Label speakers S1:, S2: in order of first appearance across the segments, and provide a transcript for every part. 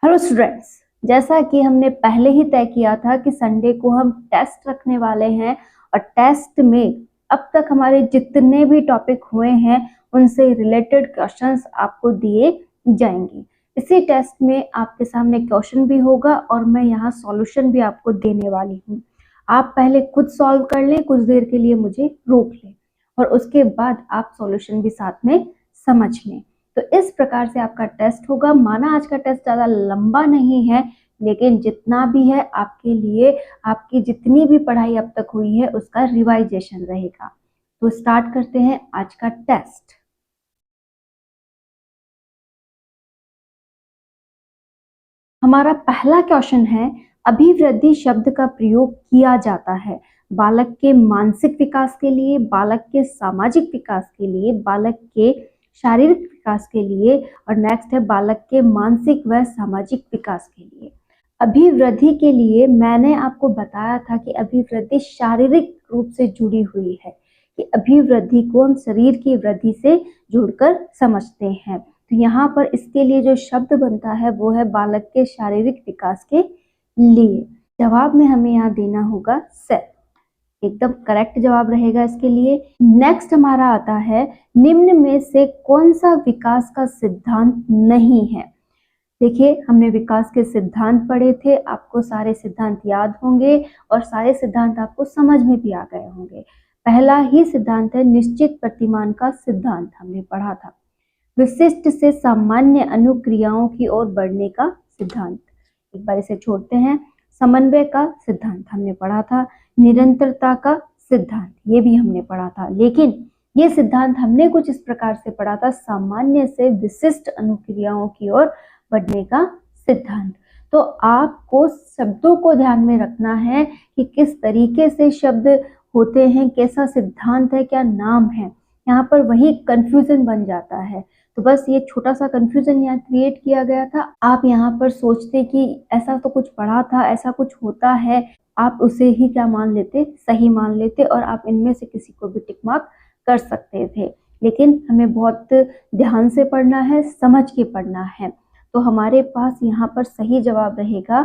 S1: Hello students, जैसा कि हमने पहले ही तय किया था कि संडे को हम टेस्ट रखने वाले हैं और टेस्ट में अब तक हमारे जितने भी टॉपिक हुए हैं उनसे रिलेटेड क्वेश्चंस आपको दिए जाएंगे। इसी टेस्ट में आपके सामने क्वेश्चन भी होगा और मैं यहाँ सॉल्यूशन भी आपको देने वाली हूँ। आप पहले खुद सॉल्व कर लें, कुछ देर के लिए मुझे रोक लें और उसके बाद आप सॉल्यूशन भी साथ में समझ लें। तो इस प्रकार से आपका टेस्ट होगा। माना आज का टेस्ट ज़्यादा लंबा नहीं है, लेकिन जितना भी है आपके लिए, आपकी जितनी भी पढ़ाई अब तक हुई है उसका रिवाइजेशन रहेगा। तो स्टार्ट करते हैं आज का टेस्ट। हमारा पहला क्वेश्चन है, अभिवृद्धि शब्द का प्रयोग किया जाता है बालक के मानसिक विकास के लिए, बालक के सामाजिक विकास के लिए, बालक के शारीरिक विकास के लिए और नेक्स्ट है बालक के मानसिक व सामाजिक विकास के लिए। अभिवृद्धि के लिए मैंने आपको बताया था कि अभिवृद्धि शारीरिक रूप से जुड़ी हुई है, कि अभिवृद्धि को हम शरीर की वृद्धि से जुड़कर समझते हैं। तो यहाँ पर इसके लिए जो शब्द बनता है वो है बालक के शारीरिक विकास के लिए। जवाब में हमें यहाँ देना होगा से, एकदम करेक्ट जवाब रहेगा इसके लिए। नेक्स्ट हमारा आता है, निम्न में से कौन सा विकास का सिद्धांत नहीं है। देखिए, हमने विकास के सिद्धांत पढ़े थे, आपको सारे सिद्धांत याद होंगे और सारे सिद्धांत आपको समझ में भी आ गए होंगे। पहला ही सिद्धांत है निश्चित प्रतिमान का सिद्धांत, हमने पढ़ा था। विशिष्ट से सामान्य अनुक्रियाओं की ओर बढ़ने का सिद्धांत, एक बार इसे छोड़ते हैं। समन्वय का सिद्धांत हमने पढ़ा था। निरंतरता का सिद्धांत, ये भी हमने पढ़ा था, लेकिन ये सिद्धांत हमने कुछ इस प्रकार से पढ़ा था, सामान्य से विशिष्ट अनुक्रियाओं की ओर बढ़ने का सिद्धांत। तो आपको शब्दों को ध्यान में रखना है कि किस तरीके से शब्द होते हैं, कैसा सिद्धांत है, क्या नाम है। यहाँ पर वही कंफ्यूजन बन जाता है। तो बस ये छोटा सा कंफ्यूजन यहाँ क्रिएट किया गया था। आप यहाँ पर सोचते कि ऐसा तो कुछ पढ़ा था, ऐसा कुछ होता है, आप उसे ही क्या मान लेते, सही मान लेते और आप इनमें से किसी को भी टिक मार्क कर सकते थे। लेकिन हमें बहुत ध्यान से पढ़ना है, समझ के पढ़ना है। तो हमारे पास यहाँ पर सही जवाब रहेगा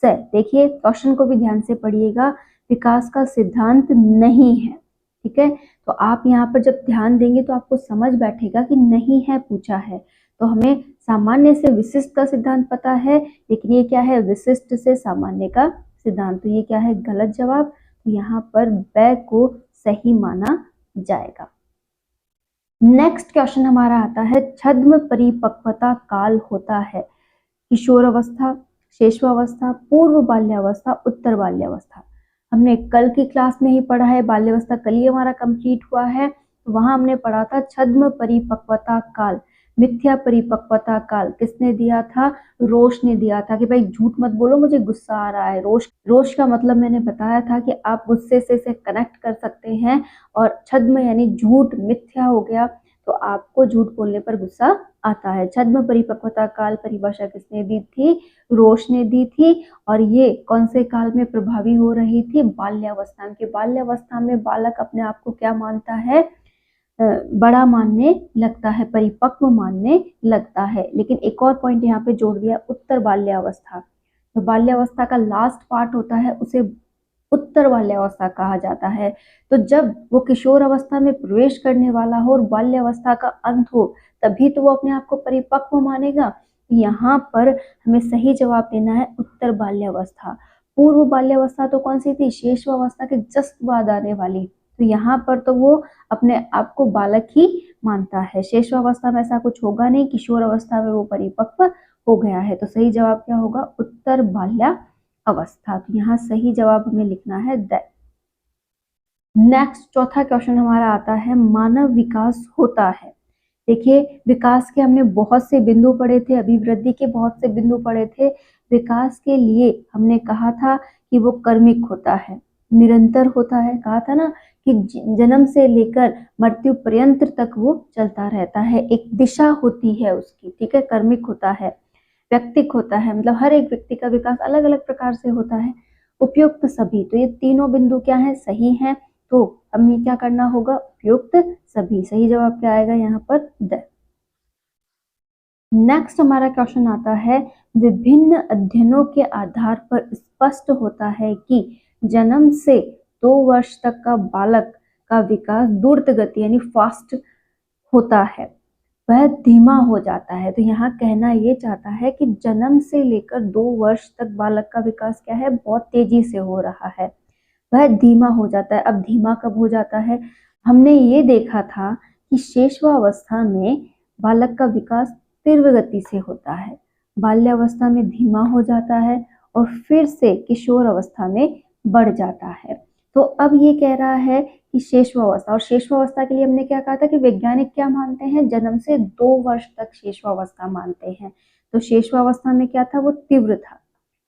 S1: से। देखिए, क्वेश्चन को भी ध्यान से पढ़िएगा, विकास का सिद्धांत नहीं है, ठीक है। तो आप यहाँ पर जब ध्यान देंगे तो आपको समझ बैठेगा कि नहीं है पूछा है। तो हमें सामान्य से विशिष्ट का सिद्धांत पता है, लेकिन ये क्या है, विशिष्ट से सामान्य का सिद्धांत। तो ये क्या है, गलत जवाब। तो यहाँ पर ब को सही माना जाएगा। नेक्स्ट क्वेश्चन हमारा आता है, छद्म परिपक्वता काल होता है किशोर अवस्था, शेषवावस्था, पूर्व बाल्यावस्था, उत्तर बाल्यावस्था। हमने कल की क्लास में ही पढ़ा है, बाल्यावस्था कल ही हमारा कंप्लीट हुआ है। तो वहां हमने पढ़ा था छद्म परिपक्वता काल, मिथ्या परिपक्वता काल किसने दिया था, रोश ने दिया था। कि भाई झूठ मत बोलो, मुझे गुस्सा आ रहा है। रोश, रोश का मतलब मैंने बताया था कि आप गुस्से से इसे कनेक्ट कर सकते हैं, और छद्म यानी झूठ, मिथ्या हो गया, तो आपको झूठ बोलने पर गुस्सा आता है। छद्म परिपक्वता काल परिभाषा किसने दी थी, रोश ने दी थी। और ये कौन से काल में प्रभावी हो रही थी, बाल्यावस्था में। बाल्यावस्था में बालक अपने आप को क्या मानता है, बड़ा मानने लगता है, परिपक्व मानने लगता है। लेकिन एक और पॉइंट यहाँ पे जोड़ दिया, उत्तर बाल्यावस्था। तो बाल्यावस्था का लास्ट पार्ट होता है, उसे उत्तर बाल्यावस्था कहा जाता है। तो जब वो किशोर अवस्था में प्रवेश करने वाला हो और बाल्यावस्था का अंत हो, तभी तो वो अपने आप को परिपक्व मानेगा। यहाँ पर हमें सही जवाब देना है उत्तर बाल्यावस्था। पूर्व बाल्यावस्था तो कौन सी थी, शेषवावस्था के जस्ट बाद आने वाली। तो यहाँ पर तो वो अपने आप को बालक ही मानता है। शेषवावस्था में ऐसा कुछ होगा नहीं, किशोर अवस्था में वो परिपक्व हो गया है। तो सही जवाब क्या होगा, उत्तर बाल्या अवस्था। तो यहाँ सही जवाब हमें लिखना है द। नेक्स्ट चौथा क्वेश्चन हमारा आता है, मानव विकास होता है। देखिए, विकास के हमने बहुत से बिंदु पढ़े थे, अभिवृद्धि के बहुत से बिंदु पढ़े थे। विकास के लिए हमने कहा था कि वो कर्मिक होता है, निरंतर होता है। कहा था ना कि जन्म से लेकर मृत्यु पर्यंत तक वो चलता रहता है, एक दिशा होती है उसकी, ठीक है। कर्मिक होता है, व्यक्तिक होता है, मतलब हर एक व्यक्ति का विकास अलग अलग प्रकार से होता है। उपयुक्त सभी, तो ये तीनों बिंदु क्या है, सही है। तो हमें क्या करना होगा, उपयुक्त सभी। सही जवाब क्या आएगा यहाँ पर, द। नेक्स्ट हमारा क्वेश्चन आता है, विभिन्न अध्ययनों के आधार पर स्पष्ट होता है कि जन्म से 2 वर्ष तक का बालक का विकास द्रुत गति यानी फास्ट होता है, वह धीमा हो जाता है। तो यहाँ कहना ये चाहता है कि जन्म से लेकर 2 वर्ष तक बालक का विकास क्या है, बहुत तेजी से हो रहा है, वह धीमा हो जाता है। अब धीमा कब हो जाता है, हमने ये देखा था कि शेषवावस्था में बालक का विकास तीव्र गति से होता है, बाल्यावस्था में धीमा हो जाता है और फिर से किशोर अवस्था में बढ़ जाता है। तो अब ये कह रहा है कि शेषवावस्था, और शेषवावस्था के लिए हमने क्या कहा था कि वैज्ञानिक क्या मानते हैं, जन्म से 2 वर्ष तक शेषवावस्था मानते हैं। तो शेषवावस्था में क्या था, वो तीव्र था,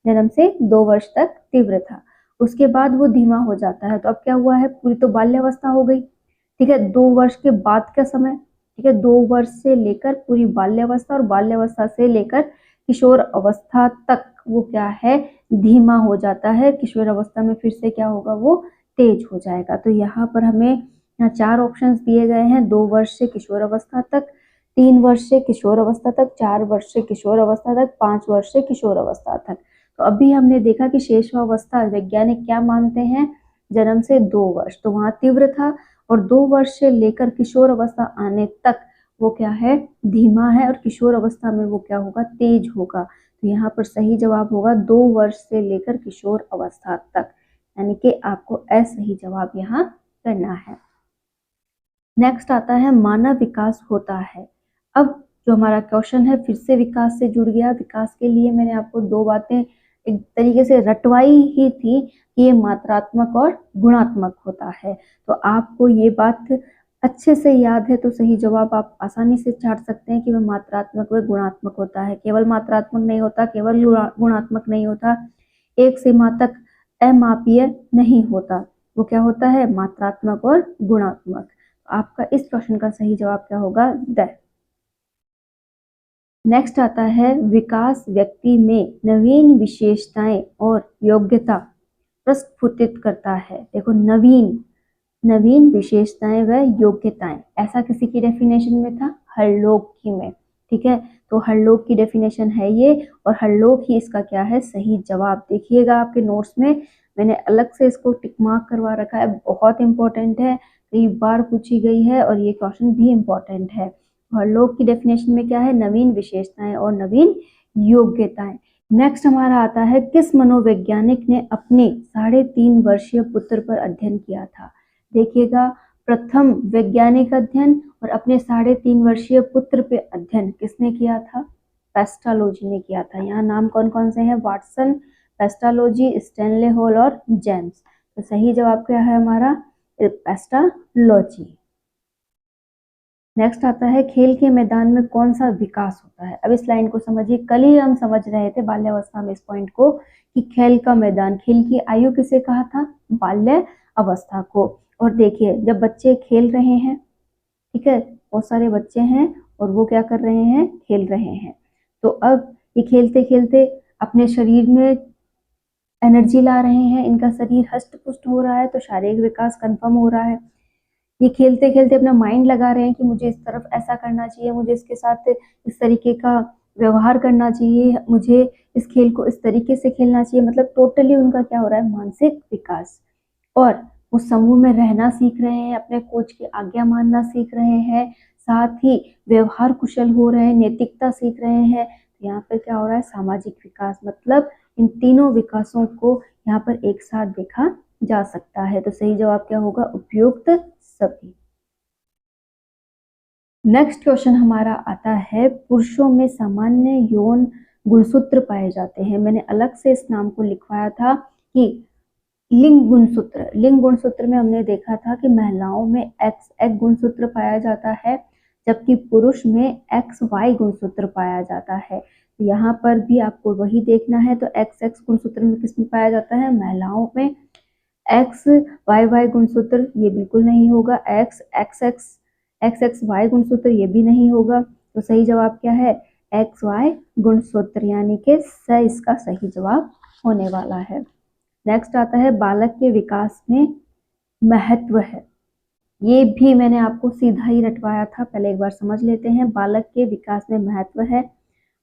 S1: जन्म से 2 वर्ष तक तीव्र था, उसके बाद वो धीमा हो जाता है। तो अब क्या हुआ है, पूरी तो बाल्यावस्था हो गई, ठीक है, 2 वर्ष के बाद का समय, ठीक है, 2 वर्ष से लेकर पूरी बाल्यावस्था और बाल्यावस्था से लेकर किशोर अवस्था तक वो क्या है, धीमा हो जाता है। किशोर अवस्था में फिर से क्या होगा, वो तेज हो जाएगा। तो यहाँ पर हमें यहाँ 4 ऑप्शंस दिए गए हैं, 2 वर्ष से किशोर अवस्था तक, 3 वर्ष से किशोर अवस्था तक, 4 वर्ष से किशोर अवस्था तक, 5 वर्ष से किशोर अवस्था तक। तो अभी हमने देखा कि शेषवावस्था वैज्ञानिक क्या मानते हैं, जन्म से 2 वर्ष, तो वहां तीव्र था, और 2 वर्ष से लेकर किशोर अवस्था आने तक वो क्या है, धीमा है, और किशोर अवस्था में वो क्या होगा, तेज होगा। तो यहाँ पर सही जवाब होगा 2 वर्ष से लेकर किशोर अवस्था तक, यानी कि आपको असही जवाब यहाँ करना है। नेक्स्ट आता है, मानव विकास होता है। अब जो हमारा क्वेश्चन है फिर से विकास से जुड़ गया। विकास के लिए मैंने आपको 2 बातें एक तरीके से रटवाई ही थी कि ये मात्रात्मक और गुणात्मक होता है। तो आपको ये बात अच्छे से याद है तो सही जवाब आप आसानी से छाट सकते हैं कि वह मात्रात्मक व गुणात्मक होता है। केवल मात्रात्मक नहीं होता, केवल गुणात्मक नहीं होता, एक सीमा तक अमापीय नहीं होता, वो क्या होता है, मात्रात्मक और गुणात्मक। आपका इस प्रश्न का सही जवाब क्या होगा, द। नेक्स्ट आता है, विकास व्यक्ति में नवीन विशेषताएं और योग्यता प्रस्फुटित करता है। देखो, नवीन नवीन विशेषताएं व योग्यताएं, ऐसा किसी की डेफिनेशन में था, हरलोक की में, ठीक है। तो हरलोक की डेफिनेशन है ये, और हरलोक ही इसका क्या है, सही जवाब। देखिएगा आपके नोट्स में मैंने अलग से इसको टिक मार्क करवा रखा है, बहुत इंपॉर्टेंट है, कई बार पूछी गई है और ये क्वेश्चन भी इंपॉर्टेंट है। हरलोक की डेफिनेशन में क्या है, नवीन विशेषताएं और नवीन योग्यताएं। नेक्स्ट हमारा आता है, किस मनोवैज्ञानिक ने अपने 3.5 वर्षीय पुत्र पर अध्ययन किया था। देखिएगा, प्रथम वैज्ञानिक अध्ययन और अपने 3.5 वर्षीय पुत्र पे अध्ययन किसने किया था, पेस्टालोजी ने किया था। यहाँ नाम कौन कौन से हैं, वाटसन, पेस्टालोजी, स्टैनले हॉल और जेम्स। तो सही जवाब क्या है हमारा, पेस्टालोजी। नेक्स्ट आता है, खेल के मैदान में कौन सा विकास होता है। अब इस लाइन को समझिए, कल ही हम समझ रहे थे बाल्यावस्था में इस पॉइंट को कि खेल का मैदान, खेल की आयु किसे कहा था, बाल्य अवस्था को। और देखिए, जब बच्चे खेल रहे हैं, ठीक है, बहुत सारे बच्चे हैं और वो क्या कर रहे हैं, खेल रहे हैं। तो अब ये खेलते खेलते अपने शरीर में एनर्जी ला रहे हैं, इनका शरीर हष्ट पुष्ट हो रहा है, तो शारीरिक विकास कंफर्म हो रहा है। ये खेलते खेलते अपना माइंड लगा रहे हैं कि मुझे इस तरफ ऐसा करना चाहिए, मुझे इसके साथ इस तरीके का व्यवहार करना चाहिए, मुझे इस खेल को इस तरीके से खेलना चाहिए, मतलब टोटली उनका क्या हो रहा है, मानसिक विकास। और वो समूह में रहना सीख रहे हैं, अपने कोच की आज्ञा मानना सीख रहे हैं, साथ ही व्यवहार कुशल हो रहे हैं, नैतिकता सीख रहे हैं। यहाँ पे क्या हो रहा है, सामाजिक विकास। मतलब इन तीनों विकासों को यहाँ पर एक साथ देखा जा सकता है। तो सही जवाब क्या होगा, उपयुक्त सभी। नेक्स्ट क्वेश्चन हमारा आता है, पुरुषों में सामान्य यौन गुणसूत्र पाए जाते हैं। मैंने अलग से इस नाम को लिखवाया था कि लिंग गुणसूत्र। लिंग गुणसूत्र में हमने देखा था कि महिलाओं में XX गुणसूत्र पाया जाता है, जबकि पुरुष में XY गुणसूत्र पाया जाता है। यहाँ पर भी आपको वही देखना है। तो XX गुणसूत्र में किसमें पाया जाता है, महिलाओं में। XYY गुणसूत्र ये बिल्कुल नहीं होगा। XXY गुणसूत्र ये भी नहीं होगा। तो सही जवाब क्या है, XY गुणसूत्र, यानी कि इसका सही जवाब होने वाला है। नेक्स्ट आता है, बालक के विकास में महत्व है। ये भी मैंने आपको सीधा ही रटवाया था, पहले एक बार समझ लेते हैं। बालक के विकास में महत्व है,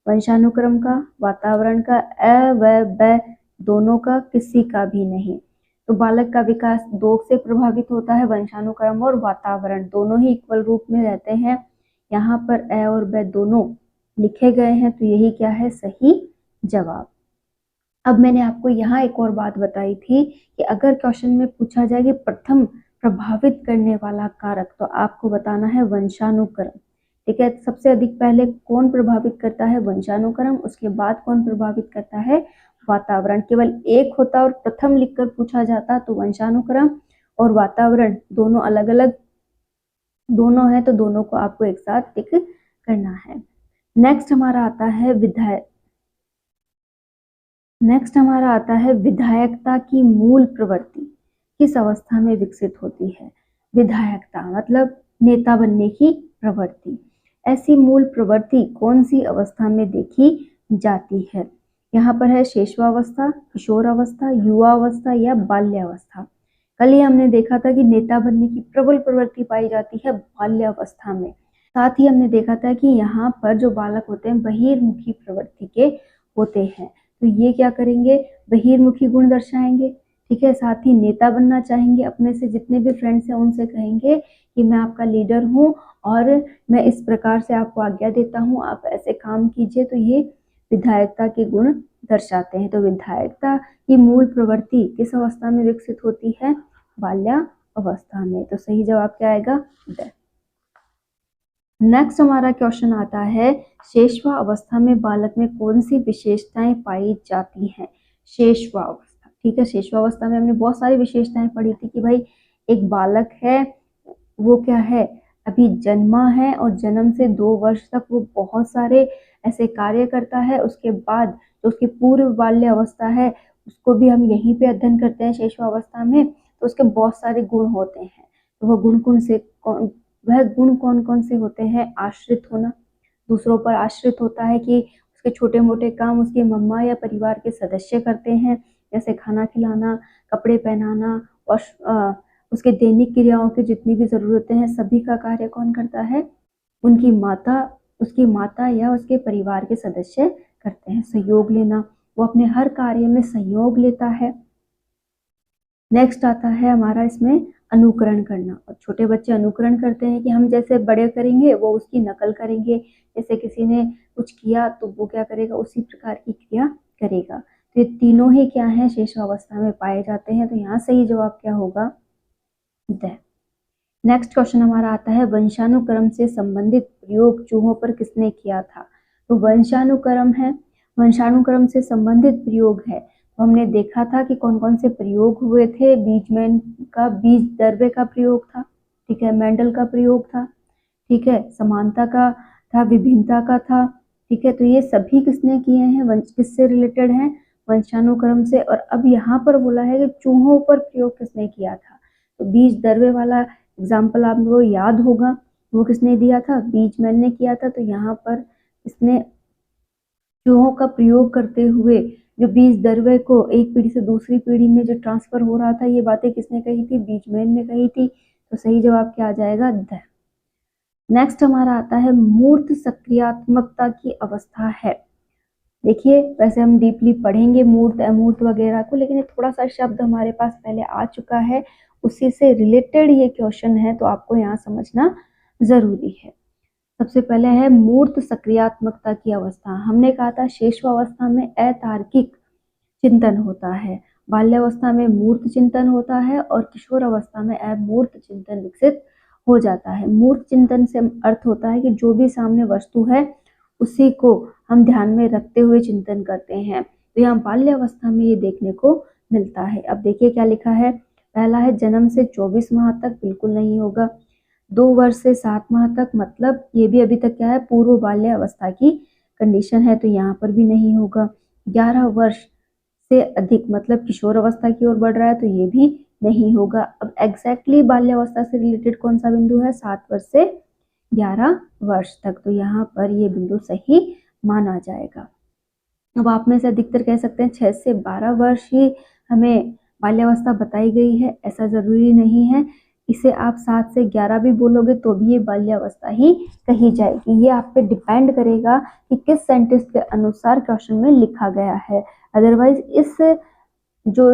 S1: वंशानुक्रम का, वातावरण का, अ व ब दोनों का, किसी का भी नहीं। तो बालक का विकास दो से प्रभावित होता है, वंशानुक्रम और वातावरण, दोनों ही इक्वल रूप में रहते हैं। यहाँ पर अ और ब दोनों लिखे गए हैं, तो यही क्या है, सही जवाब। अब मैंने आपको यहाँ एक और बात बताई थी कि अगर क्वेश्चन में पूछा जाए कि प्रथम प्रभावित करने वाला कारक, तो आपको बताना है वंशानुक्रम। ठीक है, सबसे अधिक पहले कौन प्रभावित करता है, वंशानुक्रम, उसके बाद कौन प्रभावित करता है, वातावरण। केवल एक होता और प्रथम लिखकर पूछा जाता तो वंशानुक्रम और वातावरण दोनों अलग अलग दोनों है, तो दोनों को आपको एक साथ टिक करना है। नेक्स्ट हमारा आता है विधायकता की मूल प्रवृत्ति किस अवस्था में विकसित होती है। विधायकता मतलब नेता बनने की प्रवृत्ति। ऐसी मूल प्रवृत्ति कौन सी अवस्था में देखी जाती है। यहाँ पर है शेषवावस्था, किशोरावस्था, युवावस्था या बाल्यावस्था। कल ही हमने देखा था कि नेता बनने की प्रबल प्रवृत्ति पाई जाती है बाल्यावस्था में। साथ ही हमने देखा था कि यहाँ पर जो बालक होते हैं बहिर्मुखी प्रवृत्ति के होते हैं, तो ये क्या करेंगे, बहिर्मुखी गुण दर्शाएंगे। ठीक है, साथ ही नेता बनना चाहेंगे, अपने से जितने भी फ्रेंड्स हैं उनसे कहेंगे कि मैं आपका लीडर हूँ और मैं इस प्रकार से आपको आज्ञा देता हूँ, आप ऐसे काम कीजिए। तो ये विधायकता के गुण दर्शाते हैं। तो विधायकता की मूल प्रवृत्ति किस अवस्था में विकसित होती है, बाल्यावस्था में। तो सही जवाब क्या आएगा, द। नेक्स्ट हमारा क्वेश्चन आता है, शेषवा अवस्था में बालक में कौन सी विशेषताएं पाई जाती हैं। शेषवा अवस्था, ठीक है, शेषवा अवस्था में हमने बहुत सारी विशेषताएं पढ़ी थी कि भाई एक बालक है, वो क्या है, अभी जन्मा है और जन्म से 2 वर्ष तक वो बहुत सारे ऐसे कार्य करता है। उसके बाद जो उसकी पूर्व बाल्य अवस्था है उसको भी हम यहीं पे अध्ययन करते हैं शेषवा अवस्था में। तो उसके बहुत सारे गुण होते हैं। तो वह गुण कौन कौन से होते हैं, आश्रित होना, दूसरों पर आश्रित होता है कि उसके छोटे मोटे काम उसकी मम्मा या परिवार के सदस्य करते हैं, जैसे खाना खिलाना, कपड़े पहनाना और उसके दैनिक क्रियाओं की जितनी भी ज़रूरतें हैं सभी का कार्य कौन करता है, उसकी माता या उसके परिवार के सदस्य करते हैं। सहयोग लेना, वो अपने हर कार्य में सहयोग लेता है। नेक्स्ट आता है हमारा इसमें अनुकरण करना। और छोटे बच्चे अनुकरण करते हैं कि हम जैसे बड़े करेंगे वो उसकी नकल करेंगे, जैसे किसी ने कुछ किया तो वो क्या करेगा, उसी प्रकार की क्रिया करेगा। तो ये तीनों ही क्या है, शेषावस्था में पाए जाते हैं। तो यहाँ सही जवाब क्या होगा, द। नेक्स्ट क्वेश्चन हमारा आता है, वंशानुक्रम से संबंधित प्रयोग चूहों पर किसने किया था। तो वंशानुक्रम से संबंधित प्रयोग है। तो हमने देखा था कि कौन कौन से प्रयोग हुए थे। बीजमैन का बीज दर्वे का प्रयोग था, ठीक है, मेंडल का प्रयोग था, ठीक है, समानता का था, विभिन्नता का था, ठीक है। तो ये सभी किसने किए हैं, किससे रिलेटेड हैं, वंशानुक्रम से। और अब यहाँ पर बोला है कि चूहों पर प्रयोग किसने किया था। तो बीज दर्वे वाला एग्जाम्पल आपको याद होगा, वो किसने दिया था, बीजमैन ने किया था। तो यहाँ पर इसने चूहों का प्रयोग करते हुए जो बीज दर्वे को एक पीढ़ी से दूसरी पीढ़ी में जो ट्रांसफर हो रहा था, ये बातें किसने कही थी, बीजमैन ने कही थी। तो सही जवाब क्या आ जाएगा, द। नेक्स्ट हमारा आता है, मूर्त सक्रियात्मकता की अवस्था है। देखिए वैसे हम डीपली पढ़ेंगे मूर्त अमूर्त वगैरह को, लेकिन थोड़ा सा शब्द हमारे पास पहले आ चुका है, उसी से रिलेटेड ये क्वेश्चन है, तो आपको यहाँ समझना जरूरी है। सबसे पहले है मूर्त सक्रियात्मकता की अवस्था। हमने कहा था शेषवावस्था में अतार्किक चिंतन होता है, बाल्यावस्था में मूर्त चिंतन होता है और किशोर अवस्था में अमूर्त चिंतन विकसित हो जाता है। मूर्त चिंतन से अर्थ होता है कि जो भी सामने वस्तु है उसी को हम ध्यान में रखते हुए चिंतन करते हैं। तो यहाँ बाल्यावस्था में ये देखने को मिलता है। अब देखिए क्या लिखा है, पहला है जन्म से 24 माह तक, बिल्कुल नहीं होगा। 2 वर्ष से 7 माह तक, मतलब ये भी अभी तक क्या है, पूर्व बाल्य अवस्था की कंडीशन है, तो यहाँ पर भी नहीं होगा। 11 वर्ष से अधिक, मतलब किशोर अवस्था की ओर बढ़ रहा है, तो ये भी नहीं होगा। अब एग्जैक्टली बाल्यावस्था से रिलेटेड कौन सा बिंदु है, 7 वर्ष से 11 वर्ष तक, तो यहाँ पर ये बिंदु सही माना जाएगा। अब आप में से अधिकतर कह सकते हैं 6 से 12 वर्ष ही हमें बाल्यावस्था बताई गई है, ऐसा जरूरी नहीं है। इसे आप 7 से 11 भी बोलोगे तो भी ये बाल्यावस्था ही कही जाएगी। ये आप पे डिपेंड करेगा कि किस सेंटेंस के अनुसार क्वेश्चन में लिखा गया है। अदरवाइज इस जो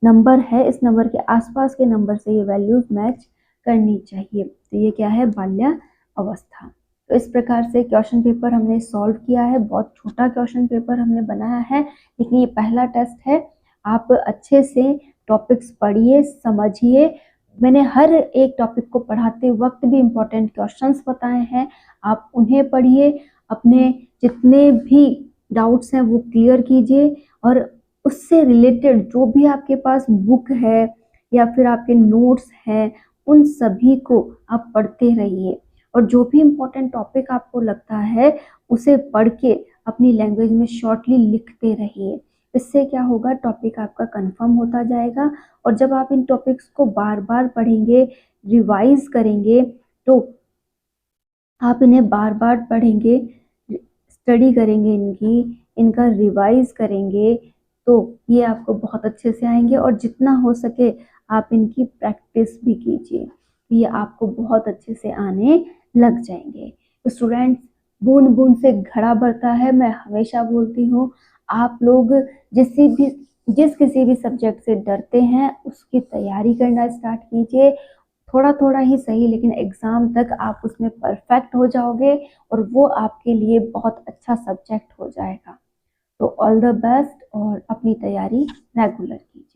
S1: नंबर है, इस नंबर के आसपास के नंबर से ये वैल्यूज मैच करनी चाहिए। तो ये क्या है? बाल्यावस्था। तो इस प्रकार से क्वेश्चन पेपर हमने सॉल्व किया है। बहुत छोटा क्वेश्चन पेपर हमने बनाया है, लेकिन ये पहला टेस्ट है। आप अच्छे से टॉपिक्स पढ़िए, समझिए। मैंने हर एक टॉपिक को पढ़ाते वक्त भी इम्पोर्टेंट क्वेश्चंस बताए हैं, आप उन्हें पढ़िए। अपने जितने भी डाउट्स हैं वो क्लियर कीजिए, और उससे रिलेटेड जो भी आपके पास बुक है या फिर आपके नोट्स हैं, उन सभी को आप पढ़ते रहिए। और जो भी इम्पोर्टेंट टॉपिक आपको लगता है उसे पढ़ के अपनी लैंग्वेज में शॉर्टली लिखते रहिए। इससे क्या होगा? टॉपिक आपका कंफर्म होता जाएगा। और जब आप इन टॉपिक्स को बार बार पढ़ेंगे, रिवाइज करेंगे, तो आप इन्हें बार बार पढ़ेंगे, स्टडी करेंगे, इनका रिवाइज करेंगे, तो ये आपको बहुत अच्छे से आएंगे। और जितना हो सके आप इनकी प्रैक्टिस भी कीजिए, ये आपको बहुत अच्छे से आने लग जाएंगे। तो स्टूडेंट्स, बूंद बूंद से घड़ा भरता है, मैं हमेशा बोलती हूँ। आप लोग जिस किसी भी सब्जेक्ट से डरते हैं उसकी तैयारी करना स्टार्ट कीजिए। थोड़ा थोड़ा ही सही, लेकिन एग्जाम तक आप उसमें परफेक्ट हो जाओगे और वो आपके लिए बहुत अच्छा सब्जेक्ट हो जाएगा। तो ऑल द बेस्ट, और अपनी तैयारी रेगुलर कीजिए।